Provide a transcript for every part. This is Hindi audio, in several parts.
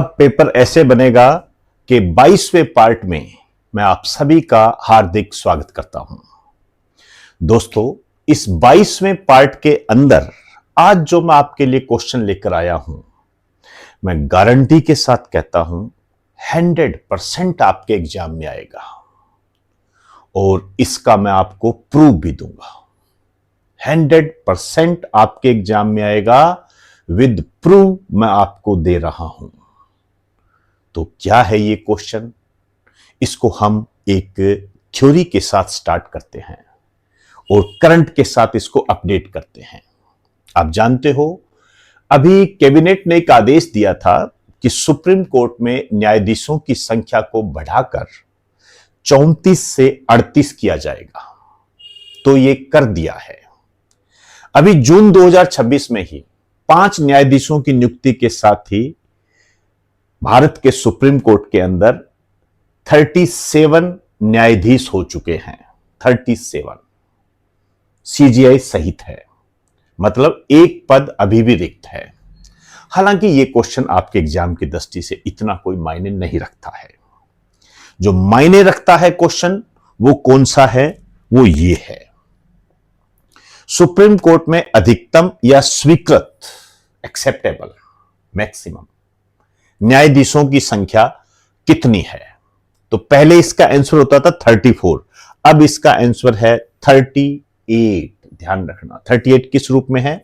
अब पेपर ऐसे बनेगा कि 22वें पार्ट में मैं आप सभी का हार्दिक स्वागत करता हूं। दोस्तों, इस 22वें पार्ट के अंदर आज जो मैं आपके लिए क्वेश्चन लेकर आया हूं, मैं गारंटी के साथ कहता हूं 100% आपके एग्जाम में आएगा और इसका मैं आपको प्रूफ भी दूंगा। 100% आपके एग्जाम में आएगा, विद प्रूफ मैं आपको दे रहा हूं। तो क्या है ये क्वेश्चन? इसको हम एक थ्योरी के साथ स्टार्ट करते हैं और करंट के साथ इसको अपडेट करते हैं। आप जानते हो, अभी कैबिनेट ने एक आदेश दिया था कि सुप्रीम कोर्ट में न्यायाधीशों की संख्या को बढ़ाकर 34 से 38 किया जाएगा। तो ये कर दिया है। अभी जून 2026 में ही 5 न्यायाधीशों की नियुक्ति के साथ ही भारत के सुप्रीम कोर्ट के अंदर 37 न्यायाधीश हो चुके हैं। 37 सीजीआई सहित है, मतलब एक पद अभी भी रिक्त है। हालांकि यह क्वेश्चन आपके एग्जाम की दृष्टि से इतना कोई मायने नहीं रखता है। जो मायने रखता है क्वेश्चन, वो कौन सा है? वो ये है, सुप्रीम कोर्ट में अधिकतम या स्वीकृत एक्सेप्टेबल मैक्सिमम न्यायाधीशों की संख्या कितनी है? तो पहले इसका आंसर होता था 34, अब इसका आंसर है 38। ध्यान रखना, 38 किस रूप में है?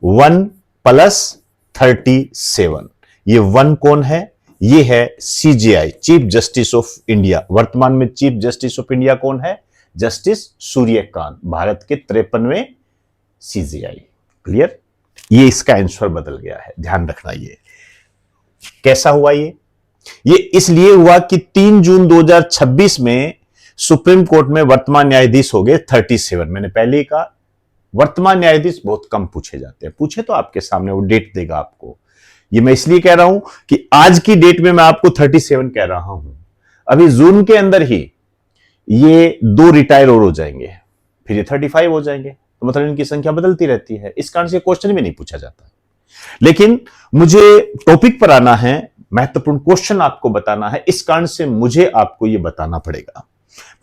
1 प्लस 37। ये 1 कौन है? ये है CGI, chief justice of India. वर्तमान में चीफ जस्टिस ऑफ इंडिया कौन है? जस्टिस सूर्यकांत, भारत के 53वें सीजीआई। क्लियर? ये इसका आंसर बदल गया है, ध्यान रखना। ये कैसा हुआ? ये इसलिए हुआ कि 3 जून 2026 में सुप्रीम कोर्ट में वर्तमान न्यायाधीश हो गए 37। मैंने पहले ही कहा, वर्तमान न्यायाधीश बहुत कम पूछे जाते हैं। पूछे तो आपके सामने वो डेट देगा आपको। ये मैं इसलिए कह रहा हूं कि आज की डेट में मैं आपको 37 कह रहा हूं। अभी जून के अंदर ही ये 2 रिटायर और हो जाएंगे, फिर ये 35 हो जाएंगे। तो मतलब इनकी संख्या बदलती रहती है। इस कारण से क्वेश्चन भी नहीं पूछा जाता। लेकिन मुझे टॉपिक पर आना है, महत्वपूर्ण क्वेश्चन आपको बताना है, इस कारण से मुझे आपको यह बताना पड़ेगा।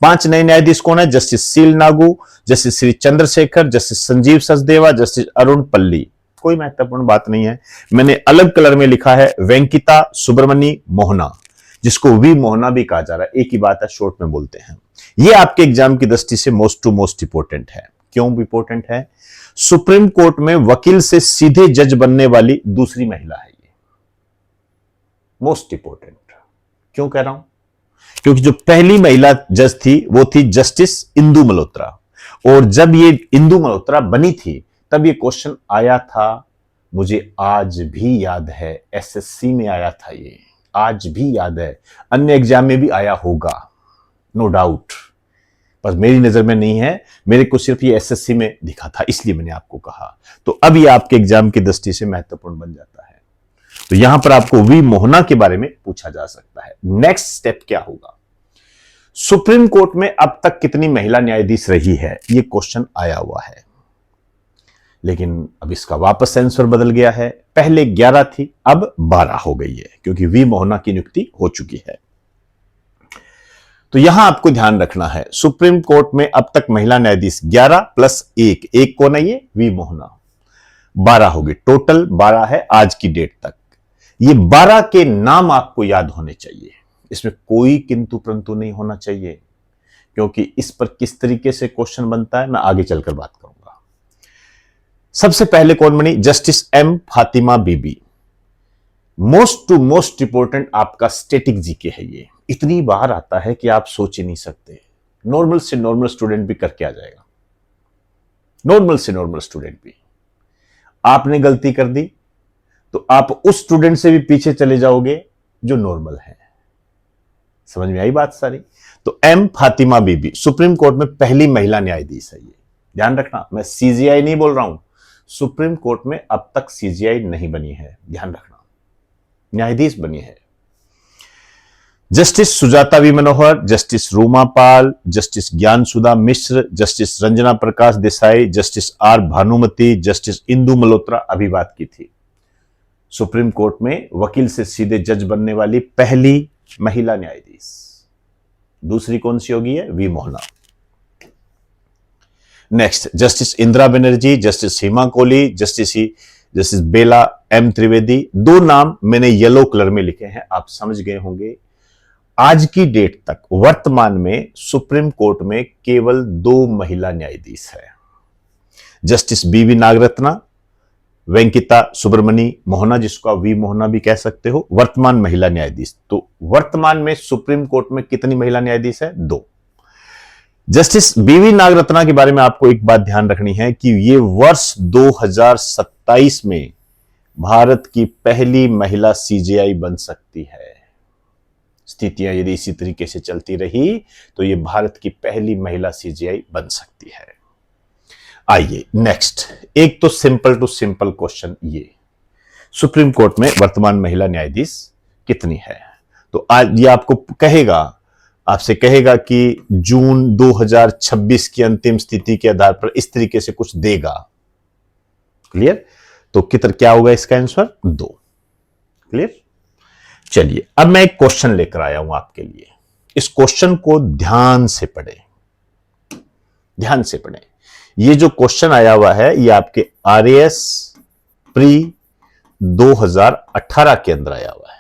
5 नए न्यायाधीश कौन है? Justice seal Nagu, justice Shri Chandrashekhar, justice Sanjeev Sachdeva, justice Arun पल्ली। कोई महत्वपूर्ण बात नहीं है। मैंने अलग कलर में लिखा है वेंकिता सुब्रमणी मोहना, जिसको वी मोहना भी कहा जा रहा है। एक ही बात है, शॉर्ट में बोलते हैं। यह आपके एग्जाम की दृष्टि से मोस्ट टू मोस्ट इंपोर्टेंट है। क्यों इंपोर्टेंट है? सुप्रीम कोर्ट में वकील से सीधे जज बनने वाली दूसरी महिला है। ये मोस्ट इंपोर्टेंट क्यों कह रहा हूं? क्योंकि जो पहली महिला जज थी वो थी जस्टिस इंदु मल्होत्रा, और जब ये इंदु मल्होत्रा बनी थी तब ये क्वेश्चन आया था। मुझे आज भी याद है, एसएससी में आया था ये, आज भी याद है। अन्य एग्जाम में भी आया होगा, नो डाउट, पर मेरी नजर में नहीं है। मेरे को सिर्फ ये एसएससी में दिखा था, इसलिए मैंने आपको कहा। तो अब ये आपके एग्जाम की दृष्टि से महत्वपूर्ण बन जाता है। तो यहां पर आपको वी मोहना के बारे में पूछा जा सकता है। नेक्स्ट स्टेप क्या होगा? सुप्रीम कोर्ट में अब तक कितनी महिला न्यायाधीश रही है, ये क्वेश्चन आया हुआ है। लेकिन अब इसका वापस आंसर बदल गया है। पहले 11 थी, अब 12 हो गई है, क्योंकि वी मोहना की नियुक्ति हो चुकी है। तो यहां आपको ध्यान रखना है, सुप्रीम कोर्ट में अब तक महिला न्यायाधीश 11 प्लस 1, एक कौन है? ये वी मोहना। 12 होगी, टोटल 12 है आज की डेट तक। ये 12 के नाम आपको याद होने चाहिए। इसमें कोई किंतु परंतु नहीं होना चाहिए, क्योंकि इस पर किस तरीके से क्वेश्चन बनता है मैं आगे चलकर बात करूंगा। सबसे पहले कौन बनी? Justice M Fatima Bibi. Most to most important आपका स्टैटिक जीके है। ये इतनी बार आता है कि आप सोच ही नहीं सकते। नॉर्मल से नॉर्मल स्टूडेंट भी करके आ जाएगा। नॉर्मल से नॉर्मल स्टूडेंट भी। आपने गलती कर दी तो आप उस स्टूडेंट से भी पीछे चले जाओगे जो नॉर्मल है। समझ में आई बात सारी? तो एम फातिमा बीबी सुप्रीम कोर्ट में पहली महिला न्यायाधीश है। ये ध्यान रखना, मैं सीजीआई नहीं बोल रहा हूं। सुप्रीम कोर्ट में अब तक सीजीआई नहीं बनी है, ध्यान रखना, न्यायाधीश बनी है। Justice Sujata V Manohar, justice Ruma Pal, justice Gyansudha Mishra, justice Ranjana Prakash Desai, justice R Banumathi, justice Indu Malhotra, अभी बात की थी। सुप्रीम कोर्ट में वकील से सीधे जज बनने वाली पहली महिला न्यायाधीश। दूसरी कौन सी होगी? है V Mohana. Next, justice Indira Banerjee, justice Hima Kohli, justice Bela M Trivedi. दो नाम मैंने येलो कलर में लिखे हैं, आप समझ गए होंगे। आज की डेट तक वर्तमान में सुप्रीम कोर्ट में केवल 2 महिला न्यायाधीश है, जस्टिस बीवी नागरत्ना, वेंकिता सुब्रमणी मोहना, जिसको आप वी मोहना भी कह सकते हो, वर्तमान महिला न्यायाधीश। तो वर्तमान में सुप्रीम कोर्ट में कितनी महिला न्यायाधीश है? 2। जस्टिस बीवी नागरत्ना के बारे में आपको एक बात ध्यान रखनी है कि ये वर्ष 2027 में भारत की पहली महिला सीजेआई बन सकती है। स्थितियां यदि इसी तरीके से चलती रही तो ये भारत की पहली महिला सीजेआई बन सकती है। आइए नेक्स्ट, एक तो सिंपल टू सिंपल क्वेश्चन, ये सुप्रीम कोर्ट में वर्तमान महिला न्यायाधीश कितनी है? तो आज ये आपको आपसे कहेगा कि जून 2026 की अंतिम स्थिति के आधार पर इस तरीके से कुछ देगा। क्लियर? तो क्या होगा इसका आंसर? 2। क्लियर? चलिए अब मैं एक क्वेश्चन लेकर आया हूं आपके लिए। इस क्वेश्चन को ध्यान से पढ़ें, ध्यान से पढ़ें। ये जो क्वेश्चन आया हुआ है ये आपके आरएएस प्री 2018 के अंदर आया हुआ है।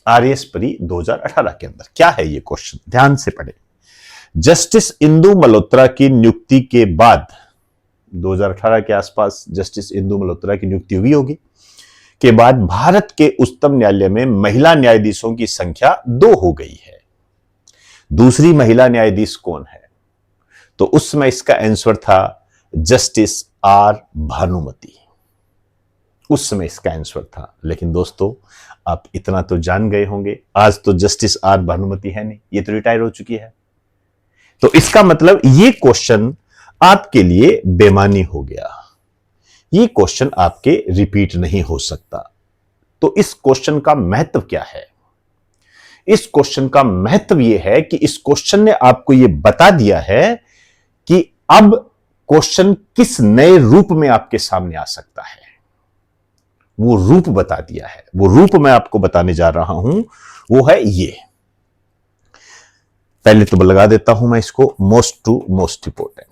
आरएएस प्री 2018 के अंदर क्या है ये क्वेश्चन? ध्यान से पढ़ें। जस्टिस इंदु मल्होत्रा की नियुक्ति के बाद 2018 के आसपास जस्टिस इंदु मल्होत्रा की नियुक्ति हुई होगी, के बाद भारत के उच्चतम न्यायालय में महिला न्यायाधीशों की संख्या 2 हो गई है। दूसरी महिला न्यायाधीश कौन है? तो उस समय इसका आंसर था जस्टिस आर भानुमति। उस समय इसका आंसर था। लेकिन दोस्तों आप इतना तो जान गए होंगे, आज तो जस्टिस आर भानुमति है नहीं, ये तो रिटायर हो चुकी है। तो इसका मतलब ये क्वेश्चन आपके लिए बेमानी हो गया, ये क्वेश्चन आपके रिपीट नहीं हो सकता। तो इस क्वेश्चन का महत्व क्या है? इस क्वेश्चन का महत्व यह है कि इस क्वेश्चन ने आपको यह बता दिया है कि अब क्वेश्चन किस नए रूप में आपके सामने आ सकता है। वो रूप बता दिया है। वो रूप मैं आपको बताने जा रहा हूं, वो है ये। पहले तो लगा देता हूं मैं इसको most to most important.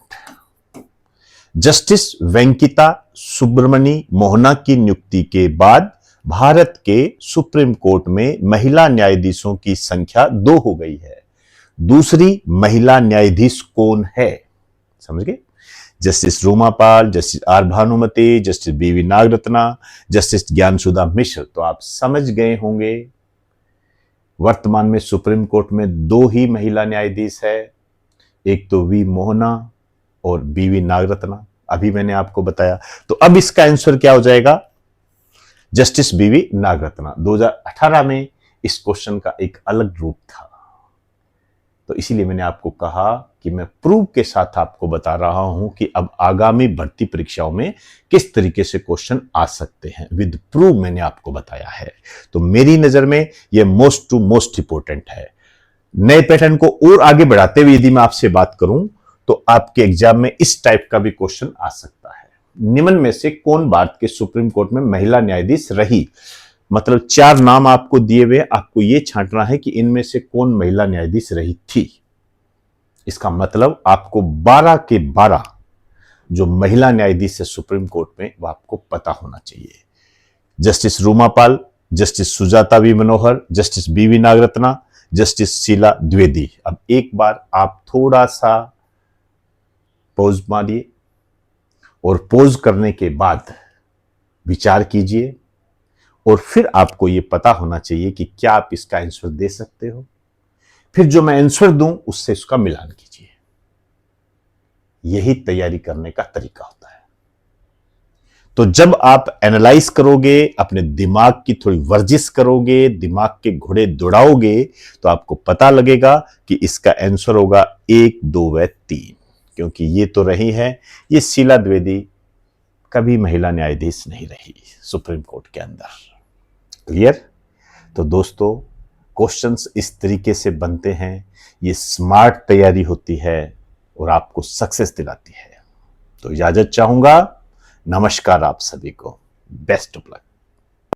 Justice Venkita Subramani Mohana की नियुक्ति के बाद भारत के सुप्रीम कोर्ट में महिला न्यायाधीशों की संख्या 2 हो गई है। दूसरी महिला न्यायाधीश कौन है? समझ गए? Justice Rumapal, justice R Banumathi, justice B V Nagarathna, justice Gyansudha मिश्र। तो आप समझ गए होंगे वर्तमान में सुप्रीम कोर्ट में 2 ही महिला न्यायाधीश है, एक तो वी मोहना और बीवी नागरत्ना। अभी मैंने आपको बताया। तो अब इसका आंसर क्या हो जाएगा? Justice B V Nagarathna. 2018 में इस क्वेश्चन का एक अलग रूप था, तो इसीलिए मैंने आपको कहा कि मैं प्रूफ के साथ आपको बता रहा हूं कि अब आगामी भर्ती परीक्षाओं में किस तरीके से क्वेश्चन आ सकते हैं। विद प्रूफ मैंने आपको बताया है। तो मेरी नजर में यह मोस्ट टू मोस्ट इंपोर्टेंट है। नए पैटर्न को और आगे बढ़ाते हुए यदि मैं आपसे बात करूं तो आपके एग्जाम में इस टाइप का भी क्वेश्चन आ सकता है। निम्न में से कौन भारत के सुप्रीम कोर्ट में महिला न्यायाधीश रही? मतलब 4 नाम आपको दिए हुए, आपको यह छांटना है कि इनमें से कौन महिला न्यायाधीश रही थी। इसका मतलब आपको 12 के 12 जो महिला न्यायाधीश है सुप्रीम कोर्ट में वो आपको पता होना चाहिए। Justice Rumapal, justice Sujata V Manohar, justice B V Nagarathna, justice Sheila Dwivedi. अब एक बार आप थोड़ा सा पॉज मारिए और पॉज करने के बाद विचार कीजिए और फिर आपको यह पता होना चाहिए कि क्या आप इसका आंसर दे सकते हो। फिर जो मैं आंसर दूं उससे उसका मिलान कीजिए। यही तैयारी करने का तरीका होता है। तो जब आप एनालाइज करोगे, अपने दिमाग की थोड़ी वर्जिश करोगे, दिमाग के घोड़े दौड़ाओगे, तो आपको पता लगेगा कि इसका आंसर होगा 1, 2 व 3। क्योंकि ये तो रही है, ये शीला द्विवेदी कभी महिला न्यायाधीश नहीं रही सुप्रीम कोर्ट के अंदर। क्लियर? तो दोस्तों क्वेश्चंस इस तरीके से बनते हैं, ये स्मार्ट तैयारी होती है और आपको सक्सेस दिलाती है। तो इजाजत चाहूंगा। नमस्कार आप सभी को। Best of luck.